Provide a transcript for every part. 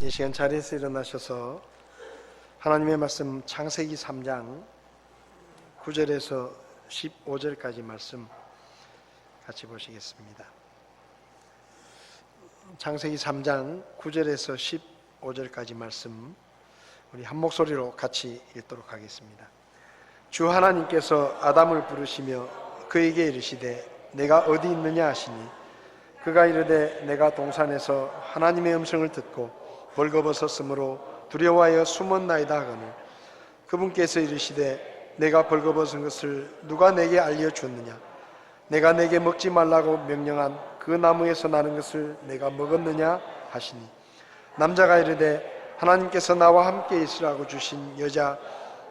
이 시간 자리에서 일어나셔서 하나님의 말씀 창세기 3장 9절에서 15절까지 말씀 같이 보시겠습니다. 창세기 3장 9절에서 15절까지 말씀 우리 한 목소리로 같이 읽도록 하겠습니다. 주 하나님께서 아담을 부르시며 그에게 이르시되 내가 어디 있느냐 하시니 그가 이르되 내가 동산에서 하나님의 음성을 듣고 벌거벗었으므로 두려워하여 숨었나이다 하거늘 그분께서 이르시되 내가 벌거벗은 것을 누가 내게 알려주었느냐? 내가 내게 먹지 말라고 명령한 그 나무에서 나는 것을 내가 먹었느냐 하시니 남자가 이르되 하나님께서 나와 함께 있으라고 주신 여자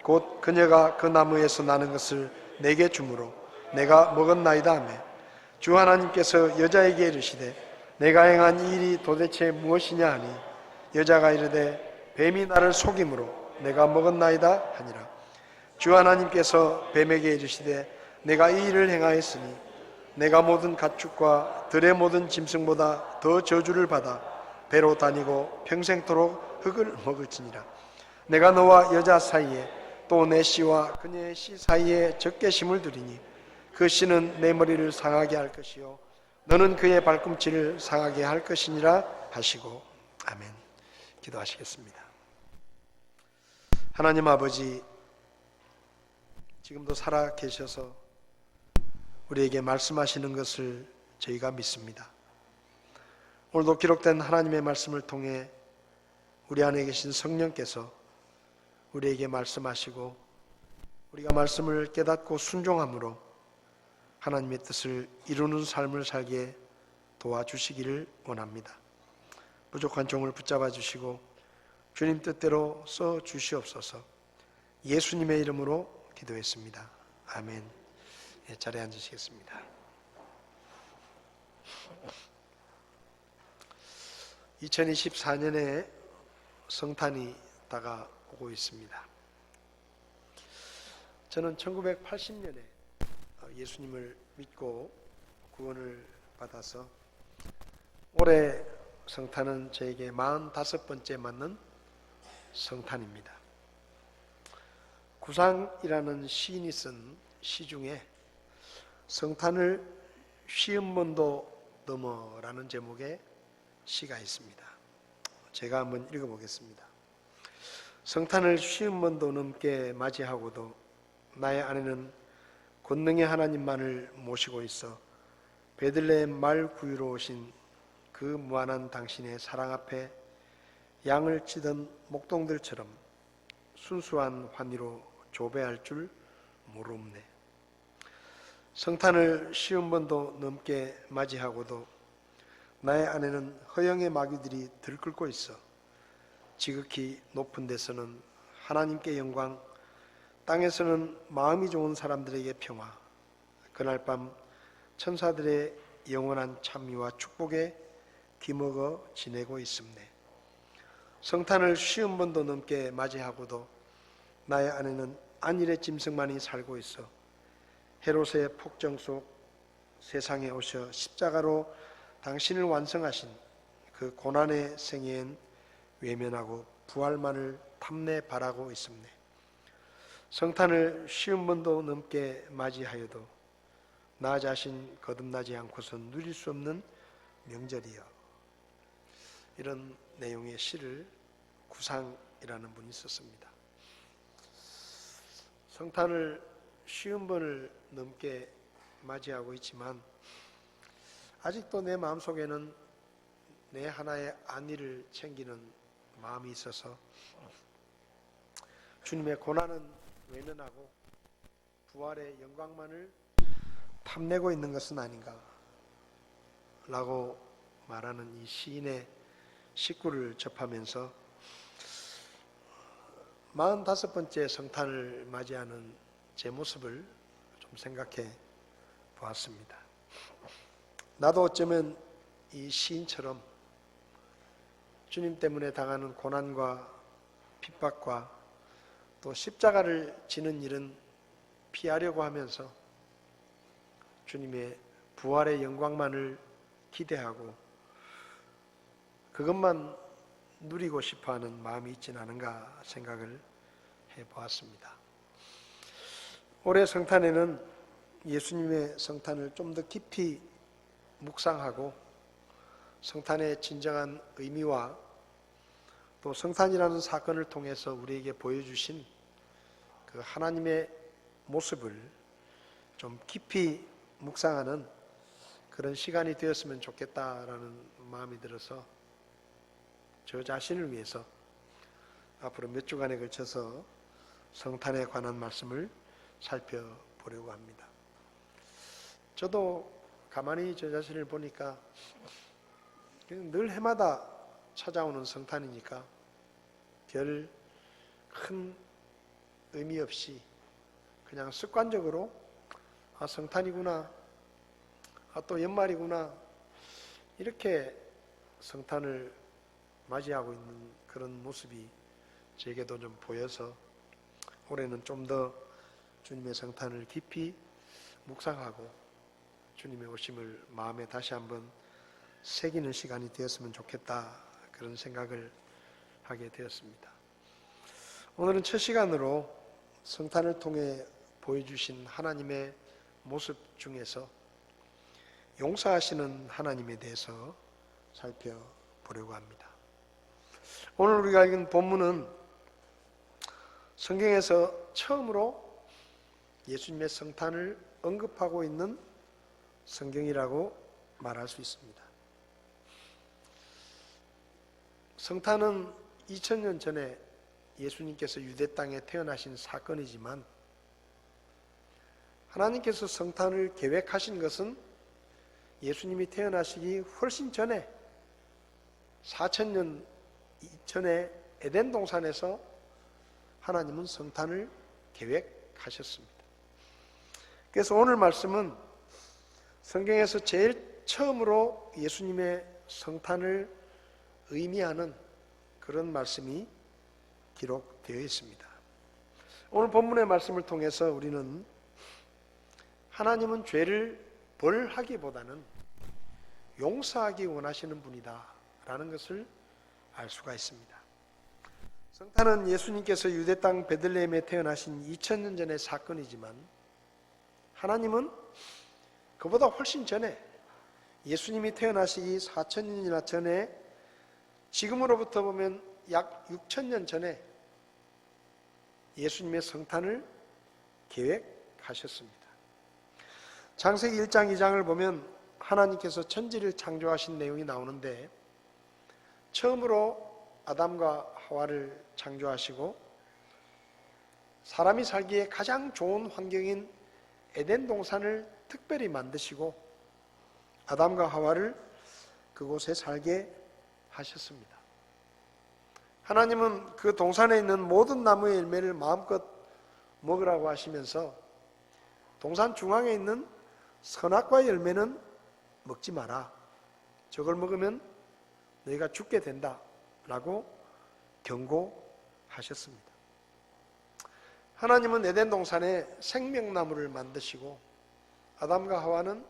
곧 그녀가 그 나무에서 나는 것을 내게 주므로 내가 먹었나이다 하며 주 하나님께서 여자에게 이르시되 내가 행한 이 일이 도대체 무엇이냐 하니 여자가 이르되 뱀이 나를 속임으로 내가 먹었나이다 하니라. 주 하나님께서 뱀에게 이르시되 내가 이 일을 행하였으니 내가 모든 가축과 들의 모든 짐승보다 더 저주를 받아 배로 다니고 평생토록 흙을 먹을지니라. 내가 너와 여자 사이에 또 내 씨와 그녀의 씨 사이에 적개심을 두리니 그 씨는 내 머리를 상하게 할 것이요 너는 그의 발꿈치를 상하게 할 것이니라 하시고 아멘. 기도하시겠습니다. 하나님 아버지, 지금도 살아 계셔서 우리에게 말씀하시는 것을 저희가 믿습니다. 오늘도 기록된 하나님의 말씀을 통해 우리 안에 계신 성령께서 우리에게 말씀하시고 우리가 말씀을 깨닫고 순종함으로 하나님의 뜻을 이루는 삶을 살게 도와주시기를 원합니다. 부족한 종을 붙잡아 주시고 주님 뜻대로 써 주시옵소서. 예수님의 이름으로 기도했습니다. 아멘. 자리에 앉으시겠습니다. 2024년에 성탄이 다가오고 있습니다. 저는 1980년에 예수님을 믿고 구원을 받아서 올해 성탄은 저에게 45번째 맞는 성탄입니다. 구상이라는 시인이 쓴 시 중에 성탄을 50번도 넘어라는 제목의 시가 있습니다. 제가 한번 읽어보겠습니다. 성탄을 50번도 넘게 맞이하고도 나의 아내는 권능의 하나님만을 모시고 있어 베들레헴 말 구유로 오신 그 무한한 당신의 사랑 앞에 양을 치던 목동들처럼 순수한 환희로 조배할 줄 모릅네. 성탄을 50번도 넘게 맞이하고도 나의 아내는 허영의 마귀들이 들끓고 있어 지극히 높은 데서는 하나님께 영광, 땅에서는 마음이 좋은 사람들에게 평화, 그날 밤 천사들의 영원한 찬미와 축복에 기먹어 지내고 있습네. 성탄을 50번도 넘게 맞이하고도 나의 아내는 안일의 짐승만이 살고 있어 헤롯의 폭정 속 세상에 오셔 십자가로 당신을 완성하신 그 고난의 생애엔 외면하고 부활만을 탐내 바라고 있습네. 성탄을 50번도 넘게 맞이하여도 나 자신 거듭나지 않고서 누릴 수 없는 명절이여. 이런 내용의 시를 구상이라는 분이 썼습니다. 성탄을 50번을 넘게 맞이하고 있지만 아직도 내 마음속에는 내 하나의 안위를 챙기는 마음이 있어서 주님의 고난은 외면하고 부활의 영광만을 탐내고 있는 것은 아닌가 라고 말하는 이 시인의 식구를 접하면서 45번째 성탄을 맞이하는 제 모습을 좀 생각해 보았습니다. 나도 어쩌면 이 시인처럼 주님 때문에 당하는 고난과 핍박과 또 십자가를 지는 일은 피하려고 하면서 주님의 부활의 영광만을 기대하고 그것만 누리고 싶어하는 마음이 있지는 않은가 생각을 해보았습니다. 올해 성탄에는 예수님의 성탄을 좀 더 깊이 묵상하고 성탄의 진정한 의미와 또 성탄이라는 사건을 통해서 우리에게 보여주신 그 하나님의 모습을 좀 깊이 묵상하는 그런 시간이 되었으면 좋겠다라는 마음이 들어서 저 자신을 위해서 앞으로 몇 주간에 걸쳐서 성탄에 관한 말씀을 살펴보려고 합니다. 저도 가만히 저 자신을 보니까 늘 해마다 찾아오는 성탄이니까 별 큰 의미 없이 그냥 습관적으로 성탄이구나, 또 연말이구나, 이렇게 성탄을 맞이하고 있는 그런 모습이 제게도 좀 보여서 올해는 좀 더 주님의 성탄을 깊이 묵상하고 주님의 오심을 마음에 다시 한번 새기는 시간이 되었으면 좋겠다, 그런 생각을 하게 되었습니다. 오늘은 첫 시간으로 성탄을 통해 보여주신 하나님의 모습 중에서 용서하시는 하나님에 대해서 살펴보려고 합니다. 오늘 우리가 읽은 본문은 성경에서 처음으로 예수님의 성탄을 언급하고 있는 성경이라고 말할 수 있습니다. 성탄은 2000년 전에 예수님께서 유대 땅에 태어나신 사건이지만 하나님께서 성탄을 계획하신 것은 예수님이 태어나시기 훨씬 전에 4000년 전에 에덴 동산에서 하나님은 성탄을 계획하셨습니다. 그래서 오늘 말씀은 성경에서 제일 처음으로 예수님의 성탄을 의미하는 그런 말씀이 기록되어 있습니다. 오늘 본문의 말씀을 통해서 우리는 하나님은 죄를 벌하기보다는 용서하기 원하시는 분이다 라는 것을 알 수가 있습니다. 성탄은 예수님께서 유대 땅 베들레헴에 태어나신 2000년 전의 사건이지만 하나님은 그보다 훨씬 전에 예수님이 태어나시기 4000년이나 전에 지금으로부터 보면 약 6000년 전에 예수님의 성탄을 계획하셨습니다. 창세기 1장 2장을 보면 하나님께서 천지를 창조하신 내용이 나오는데 처음으로 아담과 하와를 창조하시고 사람이 살기에 가장 좋은 환경인 에덴 동산을 특별히 만드시고 아담과 하와를 그곳에 살게 하셨습니다. 하나님은 그 동산에 있는 모든 나무의 열매를 마음껏 먹으라고 하시면서 동산 중앙에 있는 선악과의 열매는 먹지 마라. 저걸 먹으면 너희가 죽게 된다 라고 경고하셨습니다. 하나님은 에덴 동산에 생명나무를 만드시고 아담과 하와는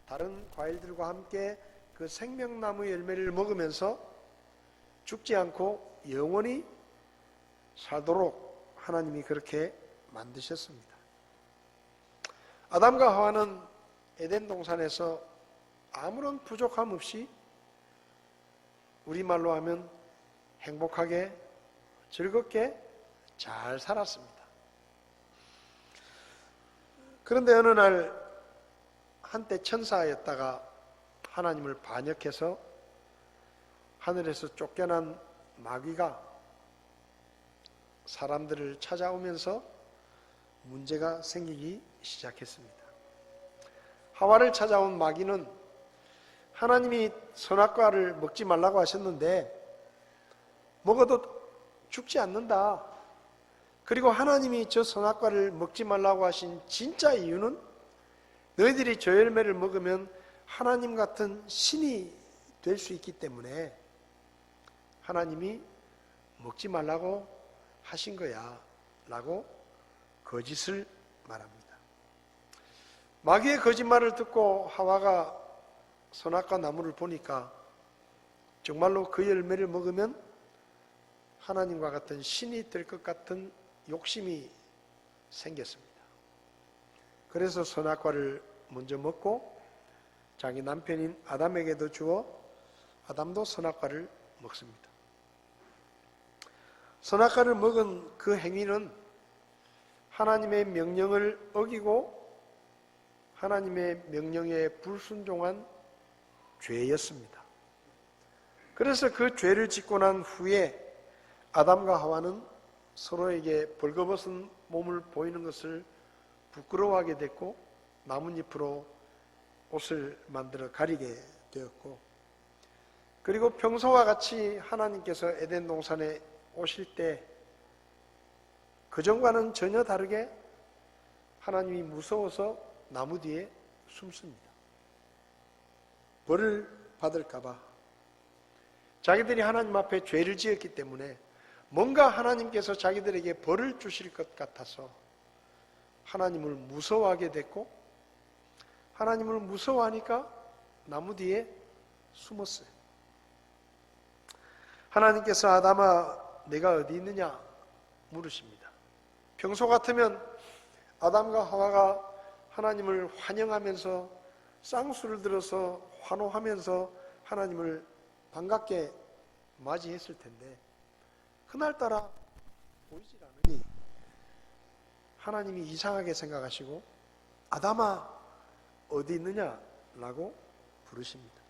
다른 과일들과 함께 그 생명나무의 열매를 먹으면서 죽지 않고 영원히 살도록 하나님이 그렇게 만드셨습니다. 아담과 하와는 에덴 동산에서 아무런 부족함 없이 우리말로 하면 행복하게 즐겁게 잘 살았습니다. 그런데 어느 날 한때 천사였다가 하나님을 반역해서 하늘에서 쫓겨난 마귀가 사람들을 찾아오면서 문제가 생기기 시작했습니다. 하와를 찾아온 마귀는 하나님이 선악과를 먹지 말라고 하셨는데 먹어도 죽지 않는다. 그리고 하나님이 저 선악과를 먹지 말라고 하신 진짜 이유는 너희들이 저 열매를 먹으면 하나님 같은 신이 될 수 있기 때문에 하나님이 먹지 말라고 하신 거야 라고 거짓을 말합니다. 마귀의 거짓말을 듣고 하와가 선악과 나무를 보니까 정말로 그 열매를 먹으면 하나님과 같은 신이 될 것 같은 욕심이 생겼습니다. 그래서 선악과를 먼저 먹고 자기 남편인 아담에게도 주어 아담도 선악과를 먹습니다. 선악과를 먹은 그 행위는 하나님의 명령을 어기고 하나님의 명령에 불순종한 죄였습니다. 그래서 그 죄를 짓고 난 후에 아담과 하와는 서로에게 벌거벗은 몸을 보이는 것을 부끄러워하게 됐고 나뭇잎으로 옷을 만들어 가리게 되었고, 그리고 평소와 같이 하나님께서 에덴 동산에 오실 때 그전과는 전혀 다르게 하나님이 무서워서 나무 뒤에 숨습니다. 벌을 받을까 봐. 자기들이 하나님 앞에 죄를 지었기 때문에 뭔가 하나님께서 자기들에게 벌을 주실 것 같아서 하나님을 무서워하게 됐고, 하나님을 무서워하니까 나무 뒤에 숨었어요. 하나님께서 아담아 내가 어디 있느냐 물으십니다. 평소 같으면 아담과 하와가 하나님을 환영하면서 쌍수를 들어서 환호하면서 하나님을 반갑게 맞이했을 텐데 그날따라 보이질 않으니 하나님이 이상하게 생각하시고 아담아 어디 있느냐 라고 부르십니다.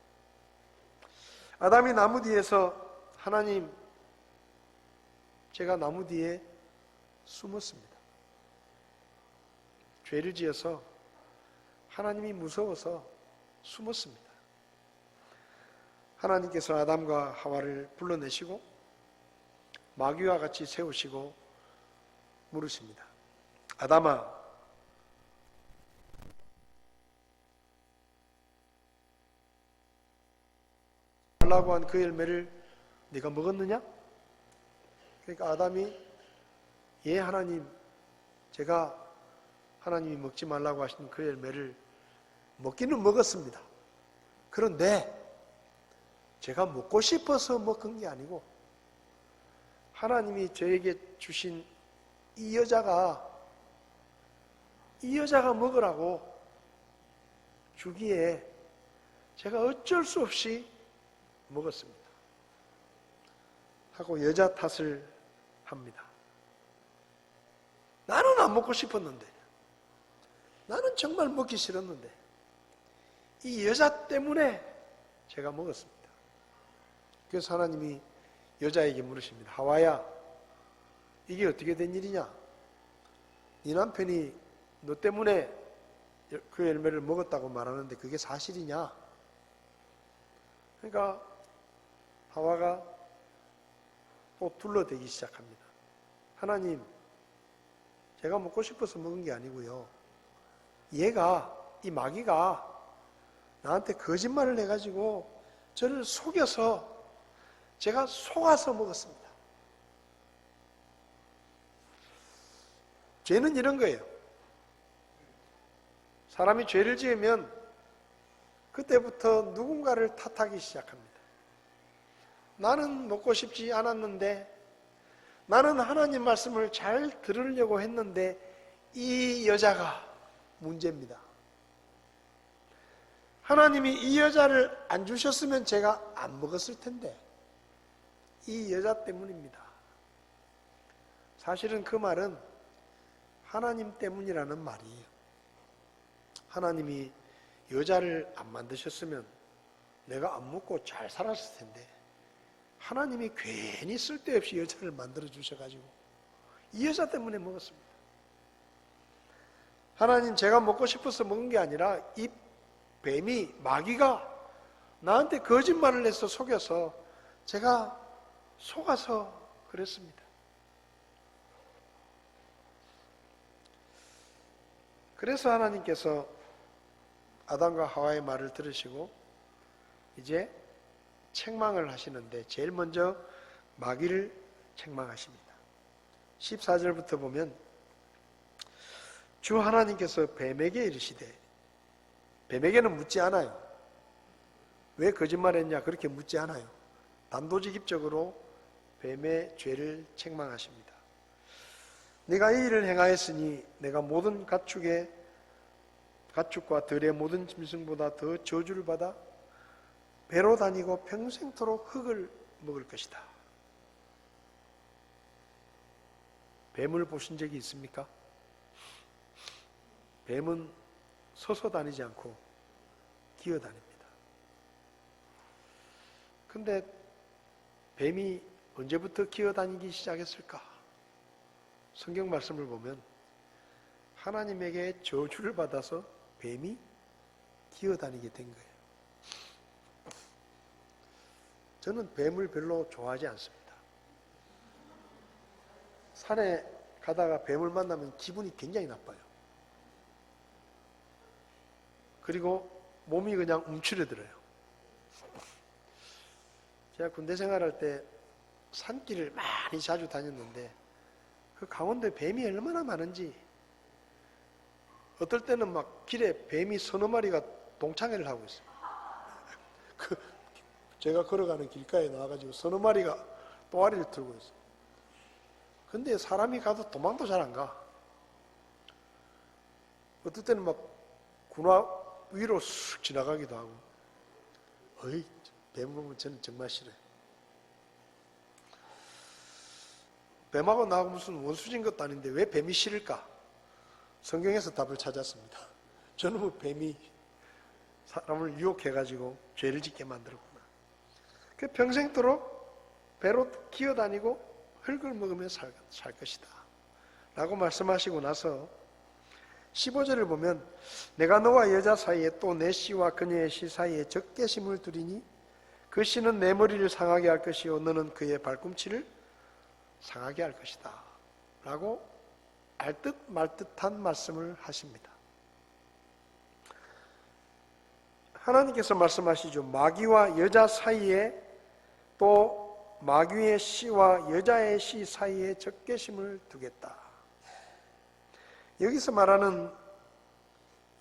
아담이 나무 뒤에서 하나님 제가 나무 뒤에 숨었습니다. 죄를 지어서 하나님이 무서워서 숨었습니다. 하나님께서 아담과 하와를 불러내시고 마귀와 같이 세우시고 물으십니다. 아담아 말라고 한 그 열매를 네가 먹었느냐? 그러니까 아담이 예 하나님 제가 하나님이 먹지 말라고 하신 그 열매를 먹기는 먹었습니다. 그런데 제가 먹고 싶어서 먹은 게 아니고 하나님이 저에게 주신 이 여자가 먹으라고 주기에 제가 어쩔 수 없이 먹었습니다. 하고 여자 탓을 합니다. 나는 안 먹고 싶었는데, 나는 정말 먹기 싫었는데 이 여자 때문에 제가 먹었습니다. 그래서 하나님이 여자에게 물으십니다. 하와야 이게 어떻게 된 일이냐? 네 남편이 너 때문에 그 열매를 먹었다고 말하는데 그게 사실이냐? 그러니까 하와가 또 둘러대기 시작합니다. 하나님 제가 먹고 싶어서 먹은 게 아니고요, 얘가 이 마귀가 나한테 거짓말을 해가지고 저를 속여서 제가 속아서 먹었습니다. 죄는 이런 거예요. 사람이 죄를 지으면 그때부터 누군가를 탓하기 시작합니다. 나는 먹고 싶지 않았는데, 나는 하나님 말씀을 잘 들으려고 했는데 이 여자가 문제입니다. 하나님이 이 여자를 안 주셨으면 제가 안 먹었을 텐데 이 여자 때문입니다. 사실은 그 말은 하나님 때문이라는 말이에요. 하나님이 여자를 안 만드셨으면 내가 안 먹고 잘 살았을 텐데 하나님이 괜히 쓸데없이 여자를 만들어 주셔가지고 이 여자 때문에 먹었습니다. 하나님 제가 먹고 싶어서 먹은 게 아니라 이 뱀이 마귀가 나한테 거짓말을 해서 속여서 제가 속아서 그랬습니다. 그래서 하나님께서 아담과 하와의 말을 들으시고 이제 책망을 하시는데 제일 먼저 마귀를 책망하십니다. 14절부터 보면 주 하나님께서 뱀에게 이르시되, 뱀에게는 묻지 않아요. 왜 거짓말했냐 그렇게 묻지 않아요. 단도직입적으로 뱀의 죄를 책망하십니다. 네가 이 일을 행하였으니 내가 모든 가축과 들의 모든 짐승보다 더 저주를 받아 배로 다니고 평생토록 흙을 먹을 것이다. 뱀을 보신 적이 있습니까? 뱀은 서서 다니지 않고 기어다닙니다. 근데 뱀이 언제부터 기어다니기 시작했을까? 성경 말씀을 보면 하나님에게 저주를 받아서 뱀이 기어다니게 된 거예요. 저는 뱀을 별로 좋아하지 않습니다. 산에 가다가 뱀을 만나면 기분이 굉장히 나빠요. 그리고 몸이 그냥 움츠러들어요. 제가 군대 생활할 때 산길을 많이 자주 다녔는데 그 가운데 뱀이 얼마나 많은지, 어떨 때는 막 길에 뱀이 서너 마리가 동창회를 하고 있어요. 제가 걸어가는 길가에 나와가지고 서너 마리가 또아리를 들고 있어요. 근데 사람이 가도 도망도 잘 안 가. 어떨 때는 막 군화 위로 쑥 지나가기도 하고. 어이, 뱀 보면 저는 정말 싫어요. 뱀하고 나하고 무슨 원수진 것도 아닌데 왜 뱀이 싫을까? 성경에서 답을 찾았습니다. 저놈의 뱀이 사람을 유혹해가지고 죄를 짓게 만들었구나. 그 평생토록 배로 기어다니고 흙을 먹으며 살 것이다 라고 말씀하시고 나서 15절을 보면 내가 너와 여자 사이에 또 내 씨와 그녀의 씨 사이에 적개심을 두리니 그 씨는 내 머리를 상하게 할 것이요 너는 그의 발꿈치를 상하게 할 것이다 라고 알듯 말듯한 말씀을 하십니다. 하나님께서 말씀하시죠. 마귀와 여자 사이에 또 마귀의 씨와 여자의 씨 사이에 적개심을 두겠다. 여기서 말하는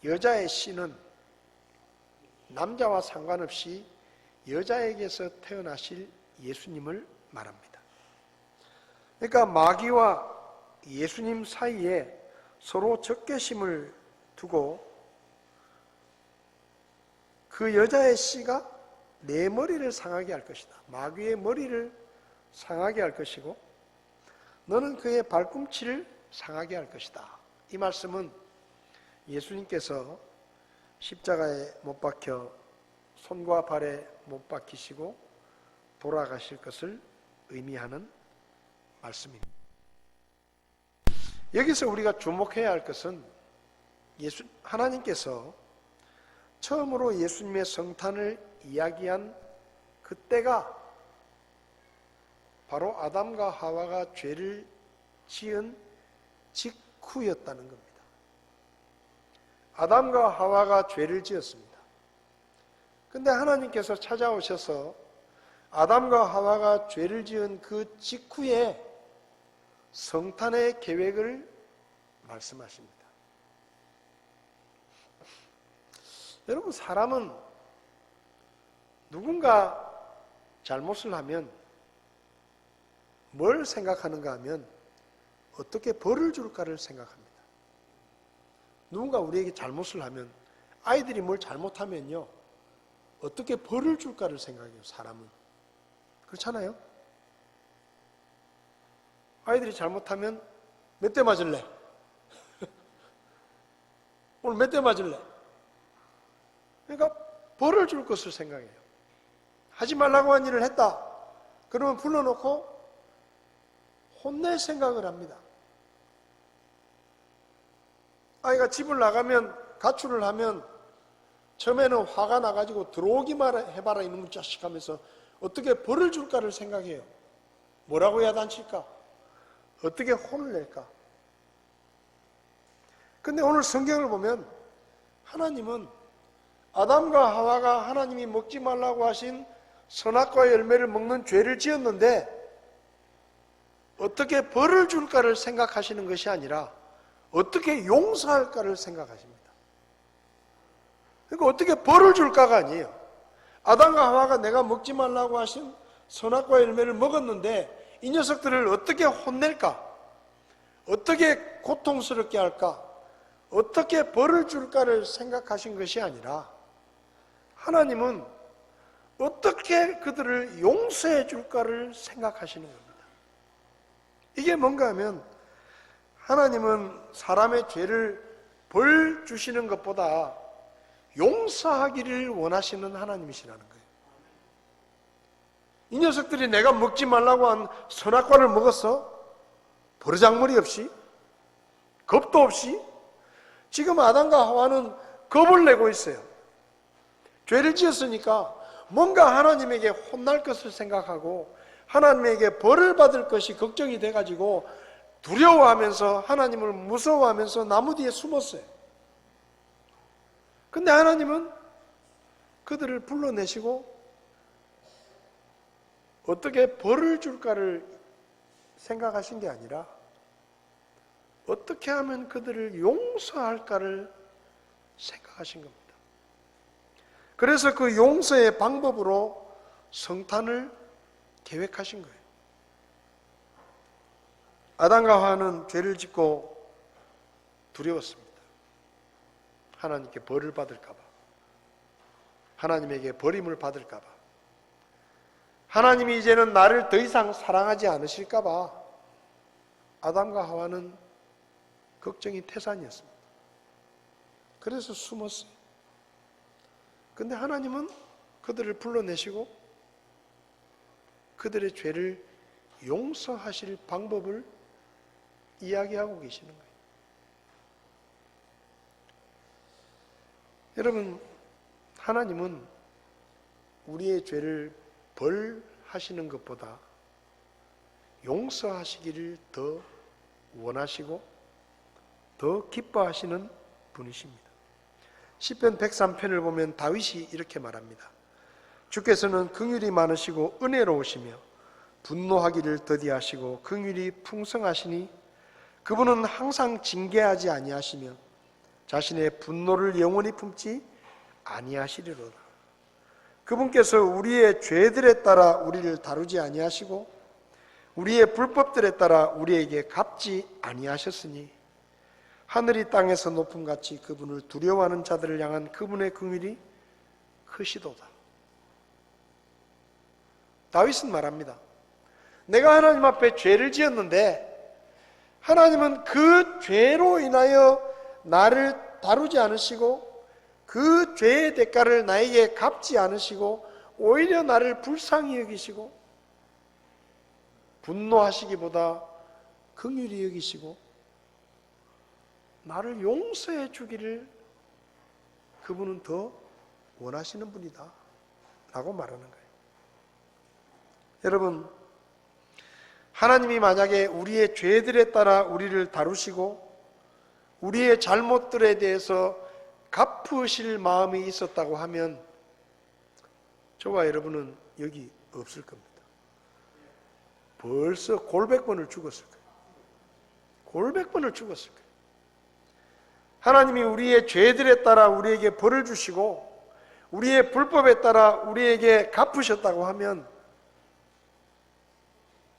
여자의 씨는 남자와 상관없이 여자에게서 태어나실 예수님을 말합니다. 그러니까 마귀와 예수님 사이에 서로 적개심을 두고 그 여자의 씨가 내 머리를 상하게 할 것이다. 마귀의 머리를 상하게 할 것이고 너는 그의 발꿈치를 상하게 할 것이다. 이 말씀은 예수님께서 십자가에 못 박혀 손과 발에 못 박히시고 돌아가실 것을 의미하는 말씀입니다. 여기서 우리가 주목해야 할 것은 하나님께서 처음으로 예수님의 성탄을 이야기한 그때가 바로 아담과 하와가 죄를 지은 직후였다는 겁니다. 아담과 하와가 죄를 지었습니다. 근데 하나님께서 찾아오셔서 아담과 하와가 죄를 지은 그 직후에 성탄의 계획을 말씀하십니다. 여러분, 사람은 누군가 잘못을 하면 뭘 생각하는가 하면 어떻게 벌을 줄까를 생각합니다. 누군가 우리에게 잘못을 하면, 아이들이 뭘 잘못하면요 어떻게 벌을 줄까를 생각해요. 사람은 그렇잖아요. 아이들이 잘못하면 몇 대 맞을래? 오늘 몇 대 맞을래? 그러니까 벌을 줄 것을 생각해요. 하지 말라고 한 일을 했다. 그러면 불러놓고 혼낼 생각을 합니다. 아이가 집을 나가면, 가출을 하면 처음에는 화가 나가지고 들어오기만 해봐라 이놈의 자식 하면서 어떻게 벌을 줄까를 생각해요. 뭐라고 야단칠까? 어떻게 혼을 낼까? 근데 오늘 성경을 보면 하나님은 아담과 하와가 하나님이 먹지 말라고 하신 선악과의 열매를 먹는 죄를 지었는데 어떻게 벌을 줄까를 생각하시는 것이 아니라 어떻게 용서할까를 생각하십니다. 그러니까 어떻게 벌을 줄까가 아니에요. 아담과 하와가 내가 먹지 말라고 하신 선악과의 열매를 먹었는데 이 녀석들을 어떻게 혼낼까? 어떻게 고통스럽게 할까? 어떻게 벌을 줄까를 생각하신 것이 아니라 하나님은 어떻게 그들을 용서해 줄까를 생각하시는 겁니다. 이게 뭔가 하면 하나님은 사람의 죄를 벌 주시는 것보다 용서하기를 원하시는 하나님이시라는 거예요. 이 녀석들이 내가 먹지 말라고 한 선악과를 먹었어? 버르장머리 없이? 겁도 없이? 지금 아담과 하와는 겁을 내고 있어요. 죄를 지었으니까 뭔가 하나님에게 혼날 것을 생각하고 하나님에게 벌을 받을 것이 걱정이 돼가지고 두려워하면서 하나님을 무서워하면서 나무 뒤에 숨었어요. 근데 하나님은 그들을 불러내시고 어떻게 벌을 줄까를 생각하신 게 아니라 어떻게 하면 그들을 용서할까를 생각하신 겁니다. 그래서 그 용서의 방법으로 성탄을 계획하신 거예요. 아담과 하와는 죄를 짓고 두려웠습니다. 하나님께 벌을 받을까 봐, 하나님에게 버림을 받을까 봐, 하나님이 이제는 나를 더 이상 사랑하지 않으실까 봐 아담과 하와는 걱정이 태산이었습니다. 그래서 숨었어요. 근데 하나님은 그들을 불러내시고 그들의 죄를 용서하실 방법을 이야기하고 계시는 거예요. 여러분, 하나님은 우리의 죄를 벌하시는 것보다 용서하시기를 더 원하시고 더 기뻐하시는 분이십니다. 시편 103편을 보면 다윗이 이렇게 말합니다. 주께서는 긍휼이 많으시고 은혜로우시며 분노하기를 더디하시고 긍휼이 풍성하시니 그분은 항상 징계하지 아니하시며 자신의 분노를 영원히 품지 아니하시리로다. 그분께서 우리의 죄들에 따라 우리를 다루지 아니하시고 우리의 불법들에 따라 우리에게 갚지 아니하셨으니 하늘이 땅에서 높음같이 그분을 두려워하는 자들을 향한 그분의 긍휼이 크시도다. 다윗은 말합니다. 내가 하나님 앞에 죄를 지었는데 하나님은 그 죄로 인하여 나를 다루지 않으시고 그 죄의 대가를 나에게 갚지 않으시고 오히려 나를 불쌍히 여기시고 분노하시기보다 긍휼히 여기시고 나를 용서해 주기를 그분은 더 원하시는 분이다 라고 말하는 거예요. 여러분, 하나님이 만약에 우리의 죄들에 따라 우리를 다루시고 우리의 잘못들에 대해서 갚으실 마음이 있었다고 하면 저와 여러분은 여기 없을 겁니다. 벌써 골백번을 죽었을 거예요. 골백번을 죽었을 거예요. 하나님이 우리의 죄들에 따라 우리에게 벌을 주시고 우리의 불법에 따라 우리에게 갚으셨다고 하면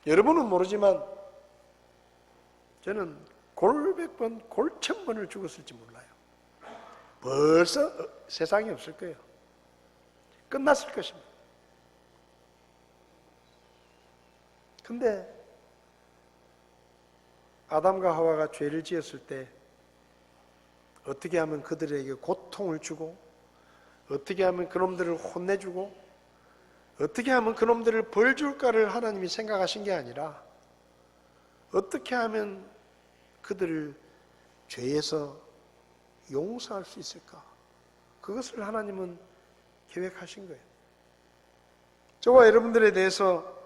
여러분은 모르지만 저는 골백번, 골천번을 죽었을지 몰라요. 벌써 세상이 없을 거예요. 끝났을 것입니다. 근데 아담과 하와가 죄를 지었을 때 어떻게 하면 그들에게 고통을 주고 어떻게 하면 그놈들을 혼내주고 어떻게 하면 그놈들을 벌 줄까를 하나님이 생각하신 게 아니라 어떻게 하면 그들을 죄에서 용서할 수 있을까? 그것을 하나님은 계획하신 거예요. 저와 여러분들에 대해서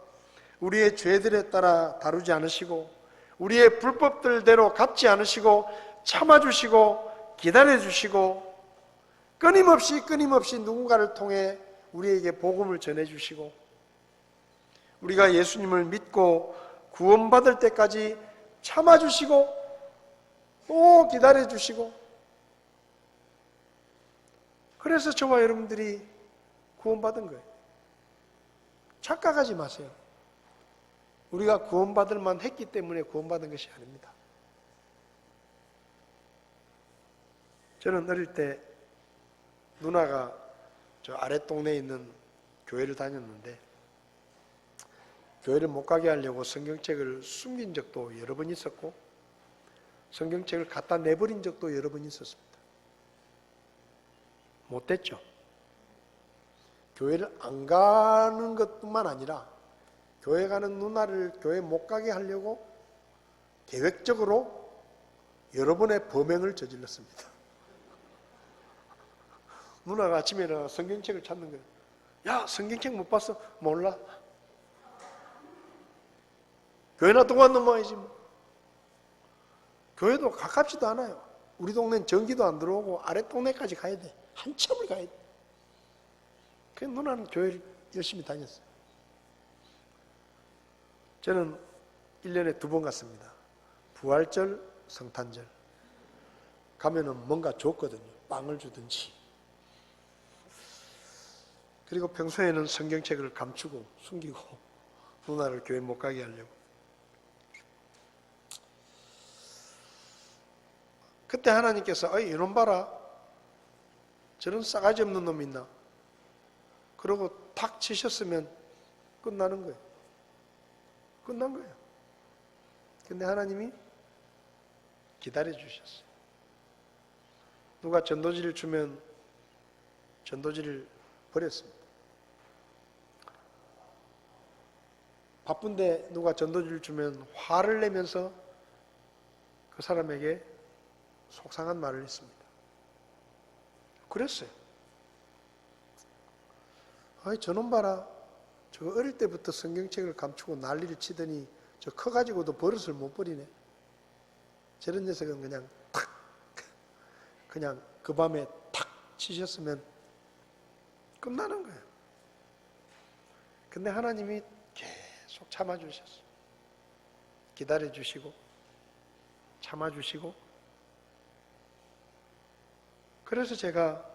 우리의 죄들에 따라 다루지 않으시고 우리의 불법들대로 갚지 않으시고 참아주시고 기다려주시고 끊임없이 누군가를 통해 우리에게 복음을 전해주시고 우리가 예수님을 믿고 구원받을 때까지 참아주시고 또 기다려주시고 그래서 저와 여러분들이 구원받은 거예요. 착각하지 마세요. 우리가 구원받을 만했기 때문에 구원받은 것이 아닙니다. 저는 어릴 때 누나가 저 아랫동네에 있는 교회를 다녔는데 교회를 못 가게 하려고 성경책을 숨긴 적도 여러 번 있었고 성경책을 갖다 내버린 적도 여러 번 있었습니다. 못됐죠. 교회를 안 가는 것뿐만 아니라 교회 가는 누나를 교회 못 가게 하려고 계획적으로 여러 번의 범행을 저질렀습니다. 누나가 아침에 일어나 성경책을 찾는 거예요. 야, 성경책 못 봤어? 몰라. 교회나 동안 넘어야지 뭐. 교회도 가깝지도 않아요. 우리 동네는 전기도 안 들어오고 아랫동네까지 가야 돼. 한참을 가야 돼. 그래서 누나는 교회를 열심히 다녔어요. 저는 1년에 2번 갔습니다. 부활절, 성탄절. 가면은 뭔가 줬거든요. 빵을 주든지. 그리고 평소에는 성경책을 감추고 숨기고 누나를 교회 못 가게 하려고. 그때 하나님께서 이놈 봐라. 저런 싸가지 없는 놈이 있나. 그러고 탁 치셨으면 끝나는 거예요. 끝난 거예요. 근데 하나님이 기다려 주셨어요. 누가 전도지를 주면 전도지를 버렸습니다. 바쁜데 누가 전도지를 주면 화를 내면서 그 사람에게 속상한 말을 했습니다. 그랬어요. 저놈 봐라. 저 어릴 때부터 성경책을 감추고 난리를 치더니 저 커가지고도 버릇을 못 버리네. 저런 녀석은 그냥 탁, 그냥 그 밤에 탁 치셨으면 끝나는 거예요. 근데 하나님이 계속 참아주셨어요. 기다려주시고 참아주시고. 그래서 제가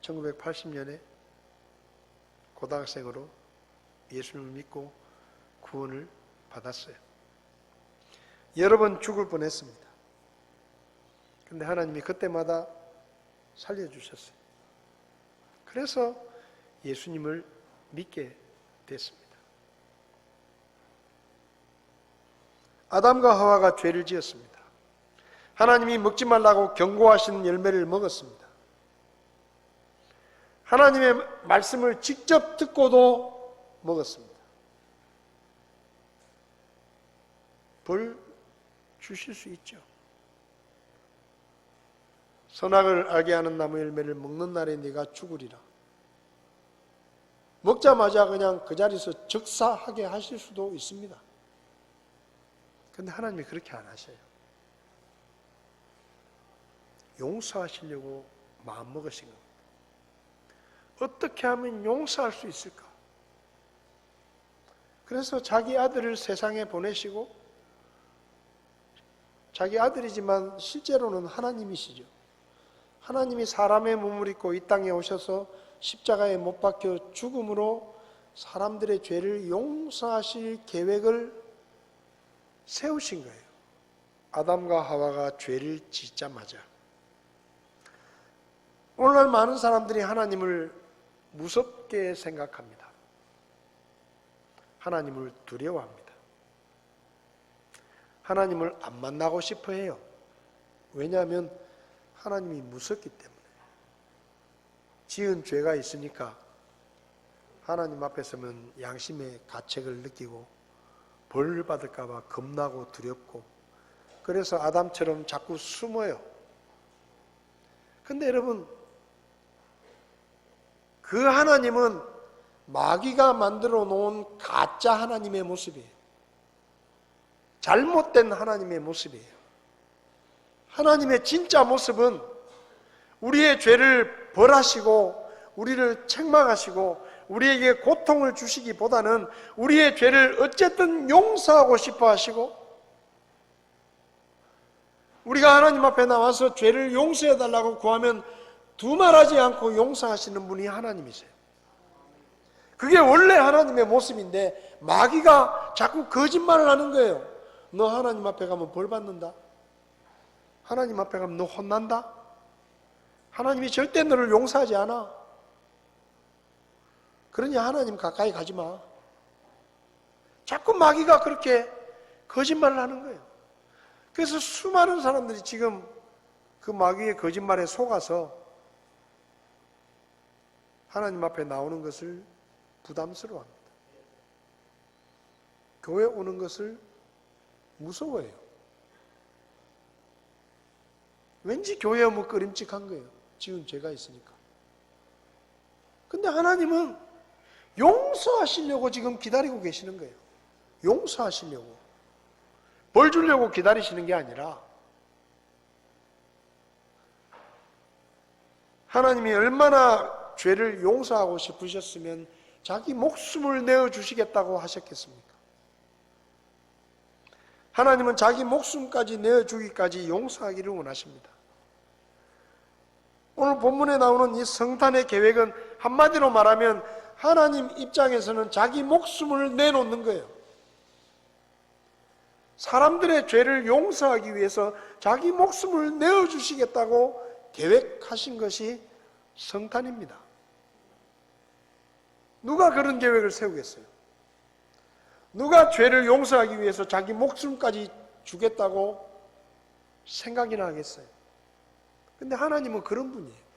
1980년에 고등학생으로 예수님을 믿고 구원을 받았어요. 여러 번 죽을 뻔했습니다. 근데 하나님이 그때마다 살려주셨어요. 그래서 예수님을 믿게 됐습니다. 아담과 하와가 죄를 지었습니다. 하나님이 먹지 말라고 경고하신 열매를 먹었습니다. 하나님의 말씀을 직접 듣고도 먹었습니다. 벌 주실 수 있죠. 선악을 알게 하는 나무 열매를 먹는 날에 네가 죽으리라. 먹자마자 그냥 그 자리에서 즉사하게 하실 수도 있습니다. 그런데 하나님이 그렇게 안 하셔요. 용서하시려고 마음먹으신 겁니다. 어떻게 하면 용서할 수 있을까? 그래서 자기 아들을 세상에 보내시고, 자기 아들이지만 실제로는 하나님이시죠. 하나님이 사람의 몸을 입고 이 땅에 오셔서 십자가에 못 박혀 죽음으로 사람들의 죄를 용서하실 계획을 세우신 거예요. 아담과 하와가 죄를 짓자마자. 오늘날 많은 사람들이 하나님을 무섭게 생각합니다. 하나님을 두려워합니다. 하나님을 안 만나고 싶어 해요. 왜냐하면 하나님이 무섭기 때문에. 지은 죄가 있으니까 하나님 앞에 서면 양심의 가책을 느끼고 벌을 받을까 봐 겁나고 두렵고, 그래서 아담처럼 자꾸 숨어요. 근데 여러분, 그 하나님은 마귀가 만들어 놓은 가짜 하나님의 모습이에요. 잘못된 하나님의 모습이에요. 하나님의 진짜 모습은 우리의 죄를 벌하시고 우리를 책망하시고 우리에게 고통을 주시기보다는 우리의 죄를 어쨌든 용서하고 싶어 하시고, 우리가 하나님 앞에 나와서 죄를 용서해 달라고 구하면 두말하지 않고 용서하시는 분이 하나님이세요. 그게 원래 하나님의 모습인데 마귀가 자꾸 거짓말을 하는 거예요. 너 하나님 앞에 가면 벌 받는다. 하나님 앞에 가면 너 혼난다. 하나님이 절대 너를 용서하지 않아. 그러니 하나님 가까이 가지 마. 자꾸 마귀가 그렇게 거짓말을 하는 거예요. 그래서 수많은 사람들이 지금 그 마귀의 거짓말에 속아서 하나님 앞에 나오는 것을 부담스러워합니다. 교회 오는 것을 무서워해요. 왠지 교회 오면 꺼림칙한 거예요. 지금 죄가 있으니까. 근데 하나님은 용서하시려고 지금 기다리고 계시는 거예요. 용서하시려고. 벌 주려고 기다리시는 게 아니라 하나님이 얼마나 죄를 용서하고 싶으셨으면 자기 목숨을 내어주시겠다고 하셨겠습니까? 하나님은 자기 목숨까지 내어주기까지 용서하기를 원하십니다. 오늘 본문에 나오는 이 성탄의 계획은 한마디로 말하면 하나님 입장에서는 자기 목숨을 내놓는 거예요. 사람들의 죄를 용서하기 위해서 자기 목숨을 내어주시겠다고 계획하신 것이 성탄입니다. 누가 그런 계획을 세우겠어요? 누가 죄를 용서하기 위해서 자기 목숨까지 주겠다고 생각이나 하겠어요? 근데 하나님은 그런 분이에요.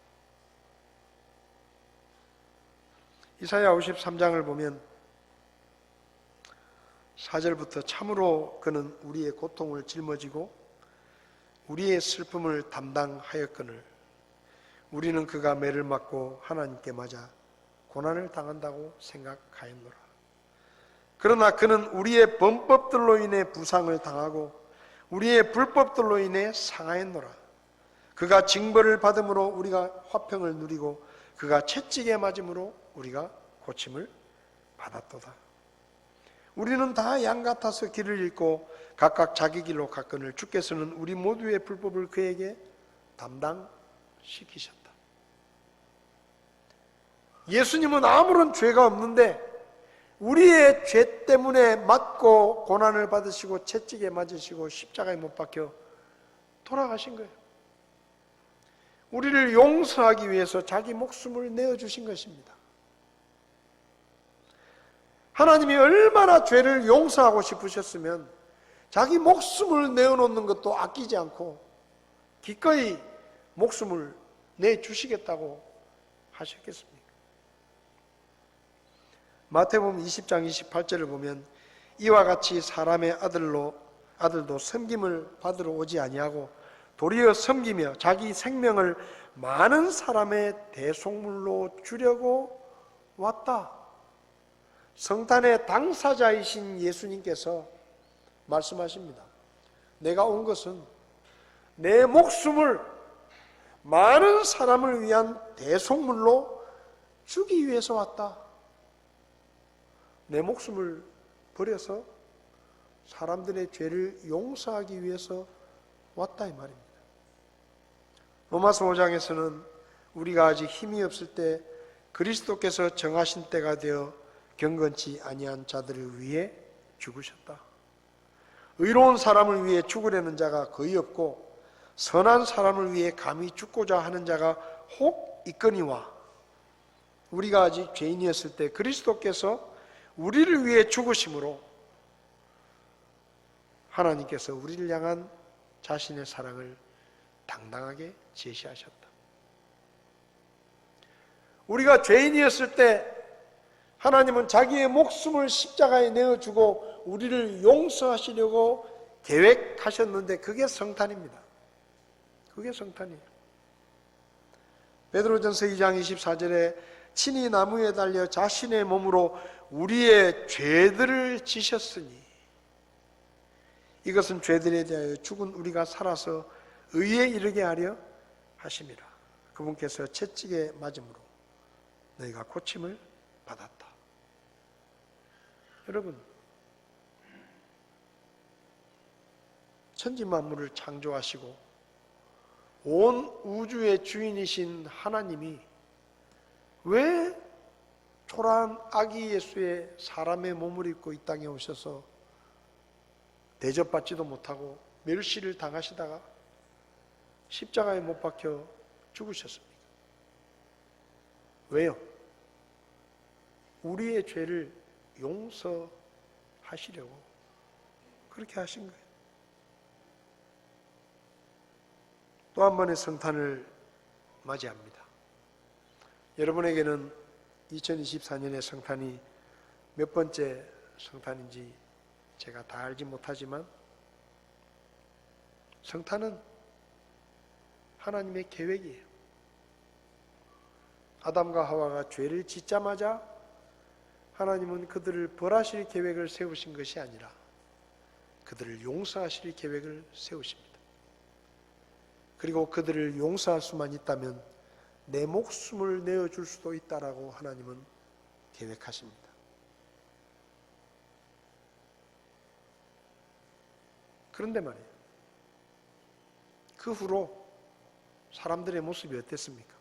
이사야 53장을 보면 4절부터 참으로 그는 우리의 고통을 짊어지고 우리의 슬픔을 담당하였거늘 우리는 그가 매를 맞고 하나님께 맞아 고난을 당한다고 생각하였노라. 그러나 그는 우리의 범법들로 인해 부상을 당하고 우리의 불법들로 인해 상하였노라. 그가 징벌을 받음으로 우리가 화평을 누리고 그가 채찍에 맞음으로 우리가 고침을 받았도다. 우리는 다 양 같아서 길을 잃고 각각 자기 길로 갔거늘 주께서는 우리 모두의 불법을 그에게 담당시키셨다. 예수님은 아무런 죄가 없는데 우리의 죄 때문에 맞고 고난을 받으시고 채찍에 맞으시고 십자가에 못 박혀 돌아가신 거예요. 우리를 용서하기 위해서 자기 목숨을 내어주신 것입니다. 하나님이 얼마나 죄를 용서하고 싶으셨으면 자기 목숨을 내어놓는 것도 아끼지 않고 기꺼이 목숨을 내주시겠다고 하셨겠습니까? 마태복음 20장 28절을 보면 이와 같이 사람의 아들도 섬김을 받으러 오지 아니하고 도리어 섬기며 자기 생명을 많은 사람의 대속물로 주려고 왔다. 성탄의 당사자이신 예수님께서 말씀하십니다. 내가 온 것은 내 목숨을 많은 사람을 위한 대속물로 주기 위해서 왔다. 내 목숨을 버려서 사람들의 죄를 용서하기 위해서 왔다 이 말입니다. 로마서 5장에서는 우리가 아직 힘이 없을 때 그리스도께서 정하신 때가 되어 경건치 아니한 자들을 위해 죽으셨다. 의로운 사람을 위해 죽으려는 자가 거의 없고 선한 사람을 위해 감히 죽고자 하는 자가 혹 있거니와 우리가 아직 죄인이었을 때 그리스도께서 우리를 위해 죽으심으로 하나님께서 우리를 향한 자신의 사랑을 당당하게 제시하셨다. 우리가 죄인이었을 때 하나님은 자기의 목숨을 십자가에 내어주고 우리를 용서하시려고 계획하셨는데 그게 성탄입니다. 그게 성탄이에요. 베드로전서 2장 24절에 친히 나무에 달려 자신의 몸으로 우리의 죄들을 지셨으니 이것은 죄들에 대하여 죽은 우리가 살아서 의에 이르게 하려 하심이라. 그분께서 채찍에 맞음으로 너희가 고침을 받았다. 여러분, 천지만물을 창조하시고 온 우주의 주인이신 하나님이 왜 초라한 아기 예수의 사람의 몸을 입고 이 땅에 오셔서 대접받지도 못하고 멸시를 당하시다가 십자가에 못 박혀 죽으셨습니까? 왜요? 우리의 죄를 용서하시려고 그렇게 하신 거예요. 또 한 번의 성탄을 맞이합니다. 여러분에게는 2024년의 성탄이 몇 번째 성탄인지 제가 다 알지 못하지만 성탄은 하나님의 계획이에요. 아담과 하와가 죄를 짓자마자 하나님은 그들을 벌하실 계획을 세우신 것이 아니라 그들을 용서하실 계획을 세우십니다. 그리고 그들을 용서할 수만 있다면 내 목숨을 내어줄 수도 있다라고 하나님은 계획하십니다. 그런데 말이에요, 그 후로 사람들의 모습이 어땠습니까?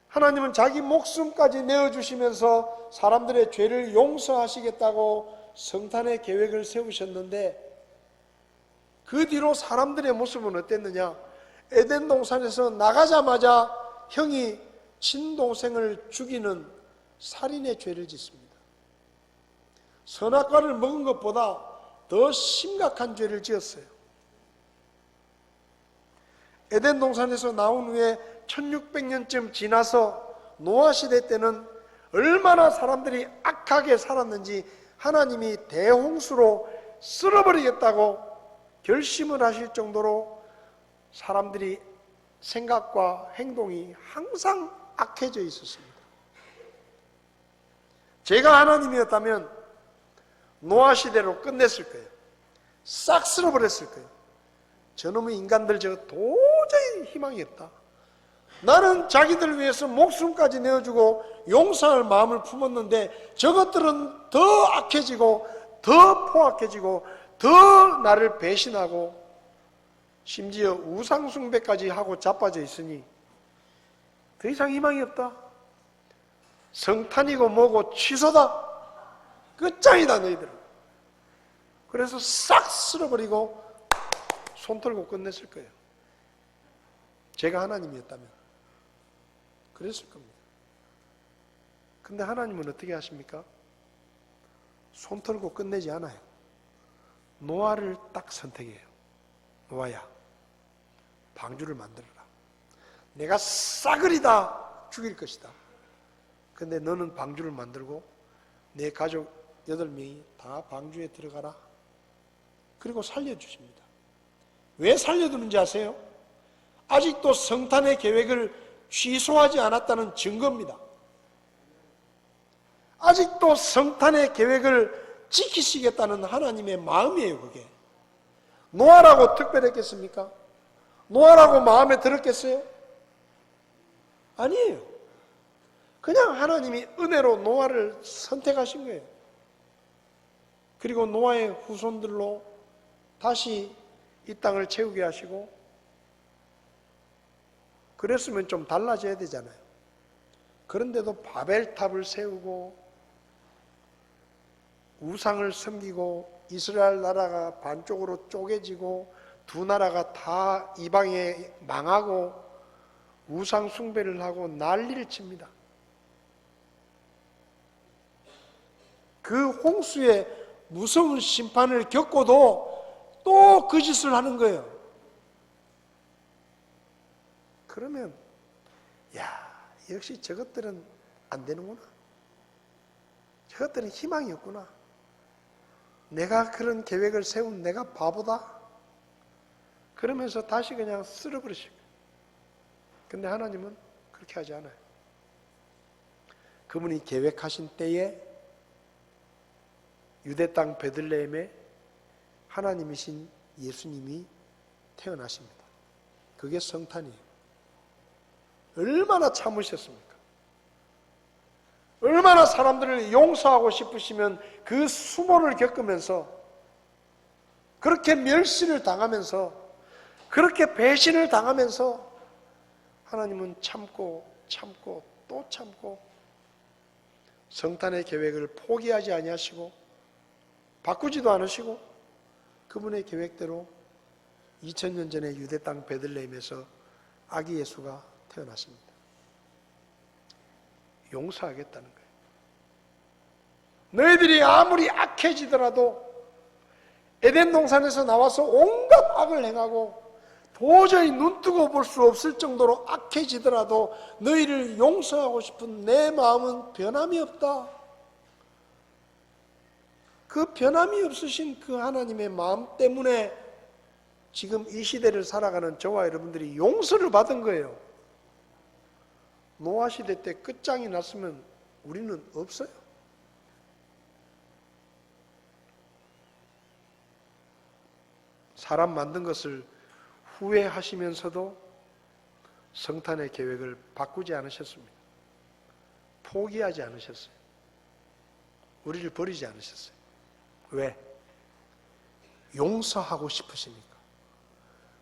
하나님은 자기 목숨까지 내어주시면서 사람들의 죄를 용서하시겠다고 성탄의 계획을 세우셨는데 그 뒤로 사람들의 모습은 어땠느냐? 에덴 동산에서 나가자마자 형이 친동생을 죽이는 살인의 죄를 짓습니다. 선악과를 먹은 것보다 더 심각한 죄를 지었어요. 에덴 동산에서 나온 후에 1600년쯤 지나서 노아 시대 때는 얼마나 사람들이 악하게 살았는지 하나님이 대홍수로 쓸어버리겠다고 결심을 하실 정도로 사람들이 생각과 행동이 항상 악해져 있었습니다. 제가 하나님이었다면 노아 시대로 끝냈을 거예요. 싹 쓸어버렸을 거예요. 저놈의 인간들 저거 도저히 희망이 없다. 나는 자기들 위해서 목숨까지 내어주고 용서할 마음을 품었는데 저것들은 더 악해지고 더 포악해지고 더 나를 배신하고 심지어 우상숭배까지 하고 자빠져 있으니 더 이상 희망이 없다. 성탄이고 뭐고 취소다. 끝장이다 너희들. 그래서 싹 쓸어버리고 손 털고 끝냈을 거예요. 제가 하나님이었다면 그랬을 겁니다. 근데 하나님은 어떻게 하십니까? 손 털고 끝내지 않아요. 노아를 딱 선택해요. 노아야, 방주를 만들어라. 내가 싸그리 다 죽일 것이다. 근데 너는 방주를 만들고 내 가족 8명이 다 방주에 들어가라. 그리고 살려주십니다. 왜 살려두는지 아세요? 아직도 성탄의 계획을 취소하지 않았다는 증거입니다. 아직도 성탄의 계획을 지키시겠다는 하나님의 마음이에요. 그게 노아라고 특별했겠습니까? 노아라고 마음에 들었겠어요? 아니에요. 그냥 하나님이 은혜로 노아를 선택하신 거예요. 그리고 노아의 후손들로 다시 이 땅을 채우게 하시고, 그랬으면 좀 달라져야 되잖아요. 그런데도 바벨탑을 세우고 우상을 섬기고 이스라엘 나라가 반쪽으로 쪼개지고 두 나라가 다 이방에 망하고 우상 숭배를 하고 난리를 칩니다. 그 홍수의 무서운 심판을 겪고도 또 그 짓을 하는 거예요. 그러면 역시 저것들은 안 되는구나. 저것들은 희망이 없구나. 내가 그런 계획을 세운 내가 바보다. 그러면서 다시 그냥 쓸어버리시고. 근데 하나님은 그렇게 하지 않아요. 그분이 계획하신 때에 유대 땅 베들레헴에 하나님이신 예수님이 태어나십니다. 그게 성탄이에요. 얼마나 참으셨습니까? 얼마나 사람들을 용서하고 싶으시면 그 수모를 겪으면서 그렇게 멸시를 당하면서 그렇게 배신을 당하면서 하나님은 참고 참고 또 참고 성탄의 계획을 포기하지 아니하시고 바꾸지도 않으시고 그분의 계획대로 2000년 전에 유대 땅 베들레헴에서 아기 예수가 태어났습니다. 용서하겠다는 거예요. 너희들이 아무리 악해지더라도 에덴 동산에서 나와서 온갖 악을 행하고 도저히 눈뜨고 볼 수 없을 정도로 악해지더라도 너희를 용서하고 싶은 내 마음은 변함이 없다. 그 변함이 없으신 그 하나님의 마음 때문에 지금 이 시대를 살아가는 저와 여러분들이 용서를 받은 거예요. 노아 시대 때 끝장이 났으면 우리는 없어요. 사람 만든 것을 후회하시면서도 성탄의 계획을 바꾸지 않으셨습니다. 포기하지 않으셨어요. 우리를 버리지 않으셨어요. 왜? 용서하고 싶으시니까.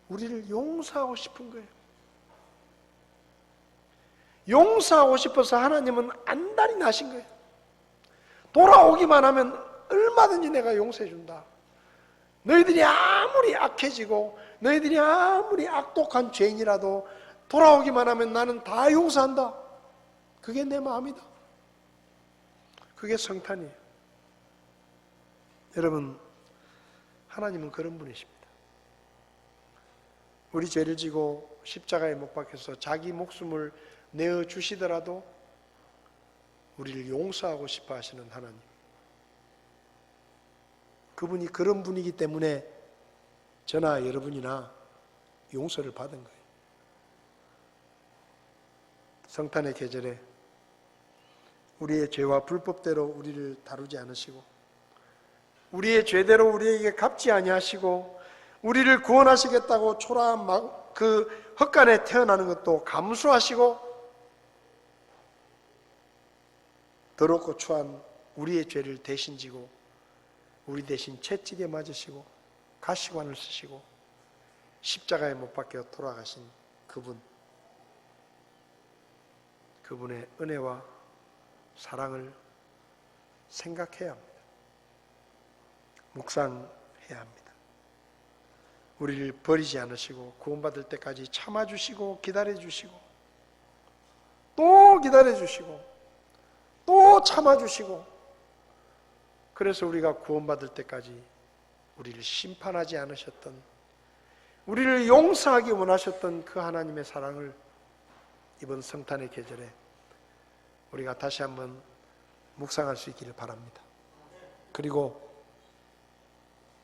우리를 용서하고 싶은 거예요. 용서하고 싶어서 하나님은 안달이 나신 거예요. 돌아오기만 하면 얼마든지 내가 용서해 준다. 너희들이 아무리 악해지고 너희들이 아무리 악독한 죄인이라도 돌아오기만 하면 나는 다 용서한다. 그게 내 마음이다. 그게 성탄이에요. 여러분, 하나님은 그런 분이십니다. 우리 죄를 지고 십자가에 못 박혀서 자기 목숨을 내어주시더라도 우리를 용서하고 싶어 하시는 하나님. 그분이 그런 분이기 때문에 저나 여러분이나 용서를 받은 거예요. 성탄의 계절에 우리의 죄와 불법대로 우리를 다루지 않으시고 우리의 죄대로 우리에게 갚지 아니하시고 우리를 구원하시겠다고 초라한 그 헛간에 태어나는 것도 감수하시고 더럽고 추한 우리의 죄를 대신 지고 우리 대신 채찍에 맞으시고 가시관을 쓰시고 십자가에 못 박혀 돌아가신 그분, 그분의 은혜와 사랑을 생각해야 합니다. 묵상해야 합니다. 우리를 버리지 않으시고 구원받을 때까지 참아주시고 기다려주시고 또 기다려주시고 또 참아주시고 그래서 우리가 구원받을 때까지 우리를 심판하지 않으셨던, 우리를 용서하기 원하셨던 그 하나님의 사랑을 이번 성탄의 계절에 우리가 다시 한번 묵상할 수 있기를 바랍니다. 그리고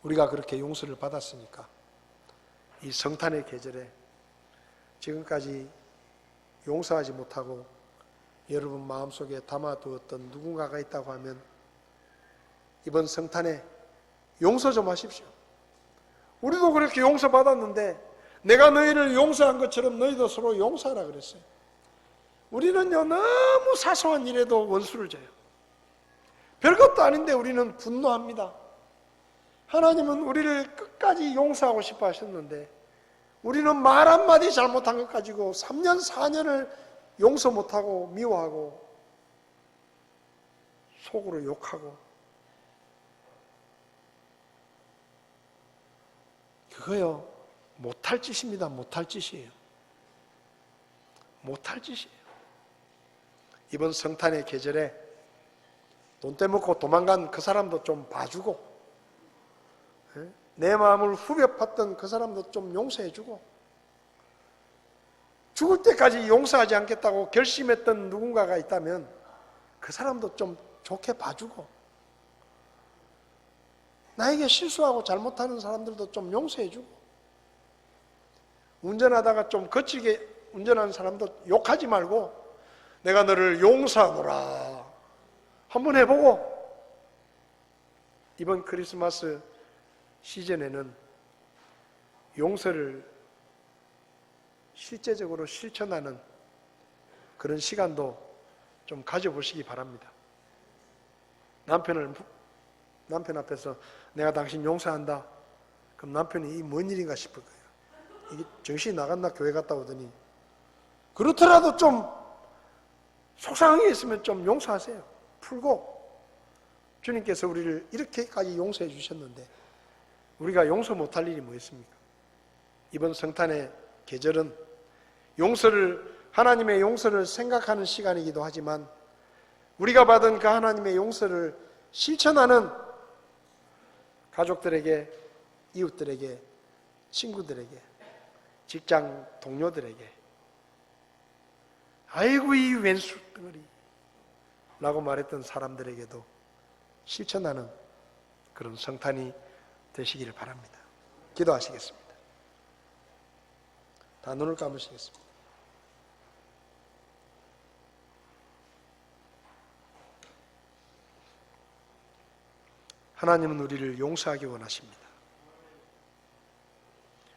우리가 그렇게 용서를 받았으니까 이 성탄의 계절에 지금까지 용서하지 못하고 여러분 마음속에 담아두었던 누군가가 있다고 하면 이번 성탄에 용서 좀 하십시오. 우리도 그렇게 용서받았는데 내가 너희를 용서한 것처럼 너희도 서로 용서하라 그랬어요. 우리는요 너무 사소한 일에도 원수를 져요. 별것도 아닌데 우리는 분노합니다. 하나님은 우리를 끝까지 용서하고 싶어 하셨는데 우리는 말 한마디 잘못한 것 가지고 3년 4년을 용서 못하고 미워하고 속으로 욕하고 그거요 못할 짓입니다. 못할 짓이에요. 못할 짓이에요. 이번 성탄의 계절에 돈 떼먹고 도망간 그 사람도 좀 봐주고 내 마음을 후벼 팠던 그 사람도 좀 용서해주고 죽을 때까지 용서하지 않겠다고 결심했던 누군가가 있다면 그 사람도 좀 좋게 봐주고 나에게 실수하고 잘못하는 사람들도 좀 용서해주고 운전하다가 좀 거칠게 운전하는 사람도 욕하지 말고 내가 너를 용서하노라 한번 해보고 이번 크리스마스 시즌에는 용서를 실제적으로 실천하는 그런 시간도 좀 가져보시기 바랍니다. 남편 앞에서 내가 당신 용서한다. 그럼 남편이 이 뭔 일인가 싶을 거예요. 이게 정신이 나갔나 교회 갔다 오더니 그렇더라도 좀 속상한 게 있으면 좀 용서하세요. 풀고 주님께서 우리를 이렇게까지 용서해 주셨는데 우리가 용서 못할 일이 뭐 있습니까? 이번 성탄의 계절은 하나님의 용서를 생각하는 시간이기도 하지만 우리가 받은 그 하나님의 용서를 실천하는 가족들에게, 이웃들에게, 친구들에게, 직장 동료들에게 아이고 이 왼수 덩어리 라고 말했던 사람들에게도 실천하는 그런 성탄이 되시기를 바랍니다. 기도하시겠습니다. 다 눈을 감으시겠습니다. 하나님은 우리를 용서하기 원하십니다.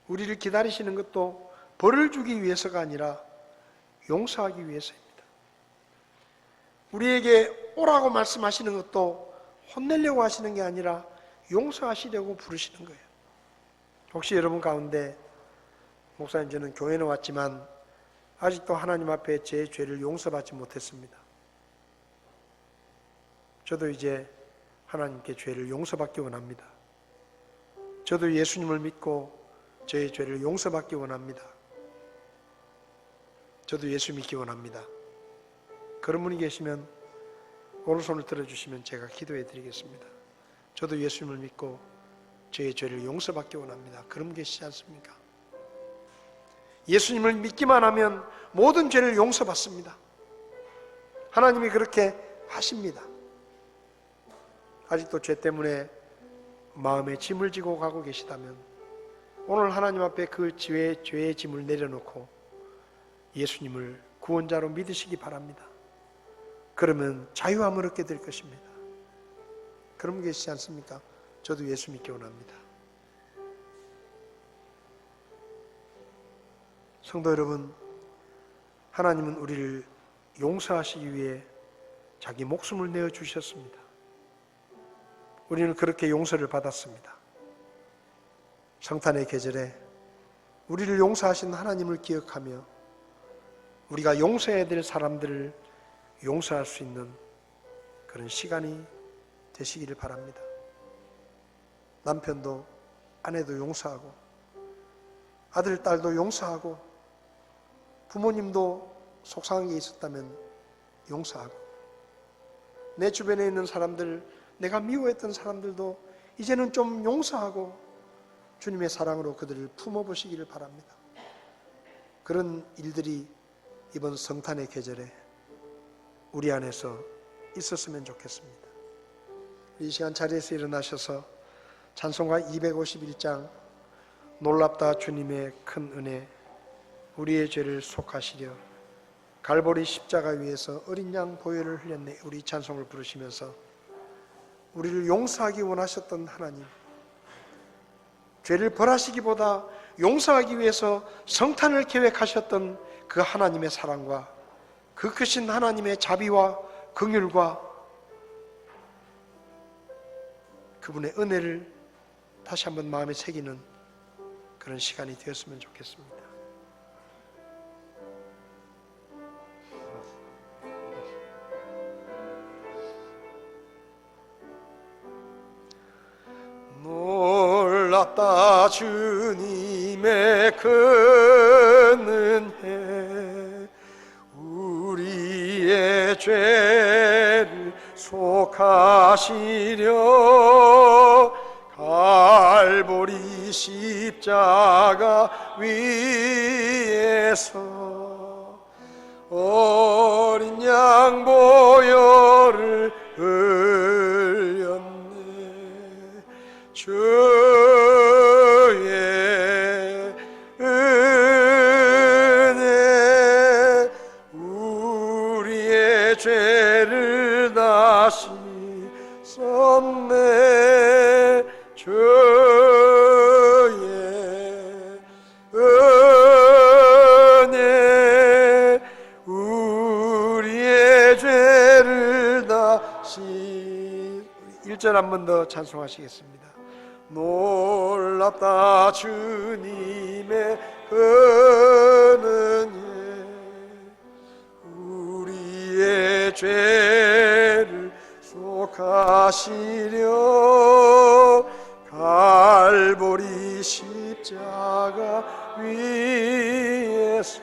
우리를 기다리시는 것도 벌을 주기 위해서가 아니라 용서하기 위해서입니다. 우리에게 오라고 말씀하시는 것도 혼내려고 하시는 게 아니라 용서하시려고 부르시는 거예요. 혹시 여러분 가운데 목사님 저는 교회는 왔지만 아직도 하나님 앞에 제 죄를 용서받지 못했습니다. 저도 이제 하나님께 죄를 용서받기 원합니다. 저도 예수님을 믿고 저의 죄를 용서받기 원합니다. 저도 예수 믿기 원합니다. 그런 분이 계시면 오른손을 들어주시면 제가 기도해 드리겠습니다. 저도 예수님을 믿고 저의 죄를 용서받기 원합니다. 그런 분 계시지 않습니까? 예수님을 믿기만 하면 모든 죄를 용서받습니다. 하나님이 그렇게 하십니다. 아직도 죄 때문에 마음에 짐을 지고 가고 계시다면 오늘 하나님 앞에 그 죄의 짐을 내려놓고 예수님을 구원자로 믿으시기 바랍니다. 그러면 자유함을 얻게 될 것입니다. 그런 분 계시지 않습니까? 저도 예수 믿기 원합니다. 성도 여러분, 하나님은 우리를 용서하시기 위해 자기 목숨을 내어주셨습니다. 우리는 그렇게 용서를 받았습니다. 성탄의 계절에 우리를 용서하신 하나님을 기억하며 우리가 용서해야 될 사람들을 용서할 수 있는 그런 시간이 되시기를 바랍니다. 남편도 아내도 용서하고 아들, 딸도 용서하고 부모님도 속상한 게 있었다면 용서하고 내 주변에 있는 사람들, 내가 미워했던 사람들도 이제는 좀 용서하고 주님의 사랑으로 그들을 품어보시기를 바랍니다. 그런 일들이 이번 성탄의 계절에 우리 안에서 있었으면 좋겠습니다. 이 시간 자리에서 일어나셔서 찬송가 251장 놀랍다 주님의 큰 은혜 우리의 죄를 속하시려 갈보리 십자가 위에서 어린 양 보혈을 흘렸네 우리 찬송을 부르시면서 우리를 용서하기 원하셨던 하나님, 죄를 벌하시기보다 용서하기 위해서 성탄을 계획하셨던 그 하나님의 사랑과 그 크신 하나님의 자비와 긍휼과 그분의 은혜를 다시 한번 마음에 새기는 그런 시간이 되었으면 좋겠습니다. 놀랍다 주님의 큰 은혜 우리의 죄를 속하시려 갈보리 십자가 위에서 어린 양 보혈을 흘렸네 주의 은혜 우리의 죄를 다시 썼네 주의 은혜 우리의 죄를 다시 1절 한 번 더 찬송하시겠습니다. 놀랍다 주님의 은혜 우리의 죄를 기억하시려 갈보리 십자가 위에서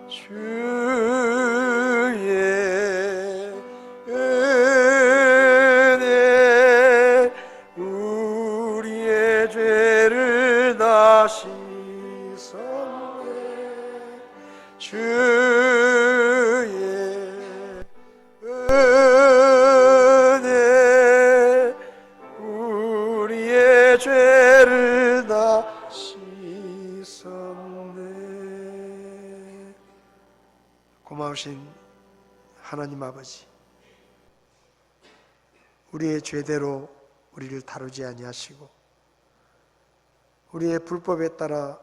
주의 은혜 우리의 죄를 다 씻었네. 주의 은혜 우리의 죄를 다 씻었네. 고마우신 하나님 아버지, 우리의 죄대로 우리를 다루지 아니하시고 우리의 불법에 따라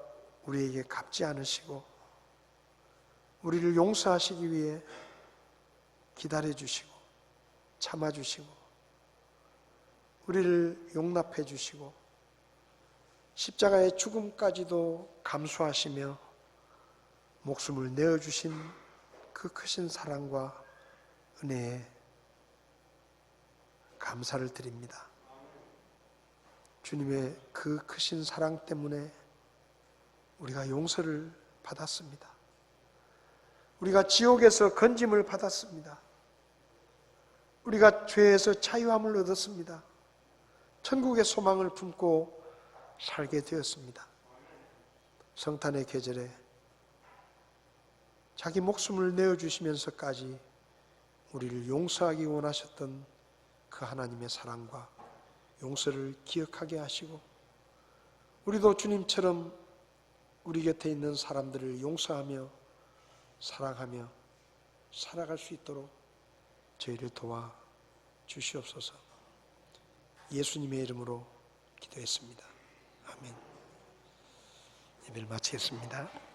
우리에게 갚지 않으시고 우리를 용서하시기 위해 기다려 주시고 참아 주시고 우리를 용납해 주시고 십자가의 죽음까지도 감수하시며 목숨을 내어 주신 그 크신 사랑과 은혜에 감사를 드립니다. 주님의 그 크신 사랑 때문에 우리가 용서를 받았습니다. 우리가 지옥에서 건짐을 받았습니다. 우리가 죄에서 자유함을 얻었습니다. 천국의 소망을 품고 살게 되었습니다. 성탄의 계절에 자기 목숨을 내어주시면서까지 우리를 용서하기 원하셨던 그 하나님의 사랑과 용서를 기억하게 하시고 우리도 주님처럼 우리 곁에 있는 사람들을 용서하며 사랑하며 살아갈 수 있도록 저희를 도와 주시옵소서. 예수님의 이름으로 기도했습니다. 아멘. 예배를 마치겠습니다.